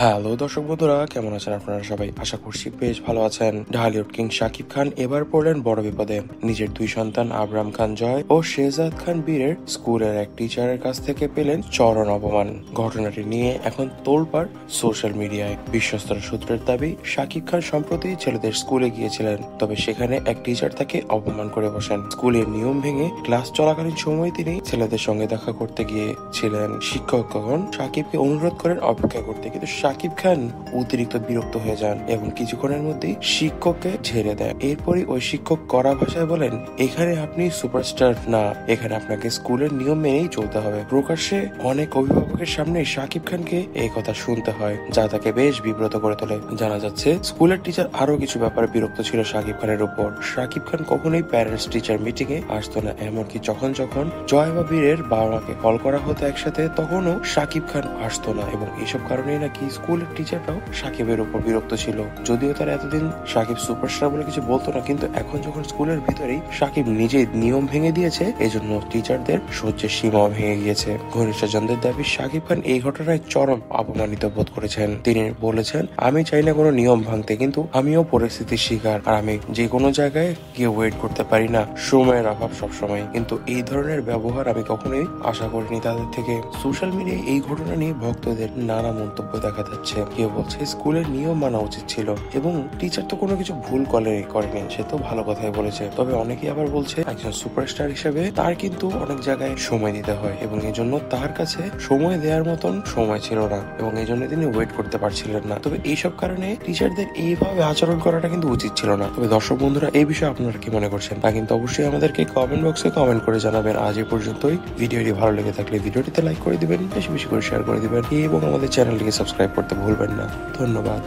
Hello দর্শক বন্ধুরা, কেমন আছেন আপনারা সবাই? আশা করছি বেশ ভালো আছেন। ঢালিউড কিং শাকিব খান এবার পড়লেন বড় বিপদে। নিজের দুই সন্তান আবরাম খান জয় ও শেহজাদ খান বীরের স্কুলের এক টিচারের কাছ থেকে পেলেন চরম অপমান। ঘটনাটি নিয়ে এখন তোলপাড় সোশ্যাল মিডিয়ায়। বিশ্বস্ত সূত্রের দাবি, শাকিব খান সম্প্রতি ছেলেদের স্কুলে গিয়েছিলেন, তবে সেখানে এক টিচার তাকে অপমান করে বসেন। স্কুলের নিয়ম ভেঙে ক্লাস চলাকালীন সময় তিনি ছেলেদের সঙ্গে দেখা করতে গিয়েছিলেন। শিক্ষকগণ শাকিবকে অনুরোধ করেন অপেক্ষা করতে, কিন্তু শাকিব খান অতিরিক্ত বিরক্ত হয়ে যান এবং কিছুক্ষণের মধ্যেই শিক্ষককে ঝেড়ে দেয়। এরপরই ওই শিক্ষক কড়া ভাষায় বলেন, এখানে আপনি সুপারস্টার না, এখানে আপনাকে স্কুলের নিয়ম মেনেই চলতে হবে। প্রকাশ্যে অনেক অভিভাবকের সামনে শাকিব খানকে এই কথা শুনতে হয়, যা তাকে বেশ বিব্রত করে তোলে। জানা যাচ্ছে, স্কুলের টিচার আরো কিছু ব্যাপারে বিরক্ত ছিল শাকিব খানের উপর। শাকিব খান কখনোই প্যারেন্টস টিচার মিটিং এ আসতো না, এমনকি যখন জয় বা বীরের বাবা মাকে কল করা হতো একসাথে, তখনও শাকিব খান আসতো না। এবং এইসব কারণেই নাকি স্কুলের টিচাররাও শাকিবের উপর বিরক্ত ছিল। যদিও তারা এতদিন শাকিব সুপারস্টার বলে কিছু বলতো না, কিন্তু এখন যখন স্কুলের ভিতরেই শাকিব নিজেই নিয়ম ভেঙে দিয়েছে, এজন্য টিচারদের সহ্যের সীমা ভেঙে গিয়েছে। ঘনিষ্ঠজনদের দাবি, শাকিব খান এই ঘটনায় চরম অপমানিত বোধ করেছেন। তিনি বলেছেন, আমি চাই না কোনো নিয়ম ভাঙতে, কিন্তু আমিও পরিস্থিতির শিকার, আর আমি যে কোনো জায়গায় গিয়ে ওয়েট করতে পারি না। সময়ের অভাব সবসময়, কিন্তু এই ধরনের ব্যবহার আমি কখনোই আশা করিনি তাদের থেকে। সোশ্যাল মিডিয়ায় এই ঘটনা নিয়ে ভক্তদের নানা মন্তব্য দেখা যাচ্ছে। কেউ বলছে স্কুলের নিয়ম মানা উচিত ছিল এবং টিচার তো কোনো কিছু ভুল করেনি, সে তো ভালো কথাই বলেছে। তবে অনেকেই আবার বলছে, একজন সুপারস্টার হিসেবে তার কিন্তু অনেক জায়গায় সময় দিতে হয় এবং এই জন্য তার কাছে সময় দেওয়ার মতন সময় ছিল না এবং এই জন্য তিনি ওয়েট করতে পারছিলেন না। তবে এইসব কারণে টিচারদের এইভাবে আচরণ করাটা কিন্তু উচিত ছিল না। তবে দর্শক বন্ধুরা, এই বিষয়ে আপনারা কি মনে করছেন তা কিন্তু অবশ্যই আমাদেরকে কমেন্ট বক্সে কমেন্ট করে জানাবেন। আজ এই পর্যন্তই। ভিডিওটি ভালো লেগে থাকলে ভিডিওটিতে লাইক করে দিবেন, বেশি বেশি করে শেয়ার করে দিবেন এবং আমাদের চ্যানেলটিকে সাবস্ক্রাইব করতে ভুলবেন না। ধন্যবাদ।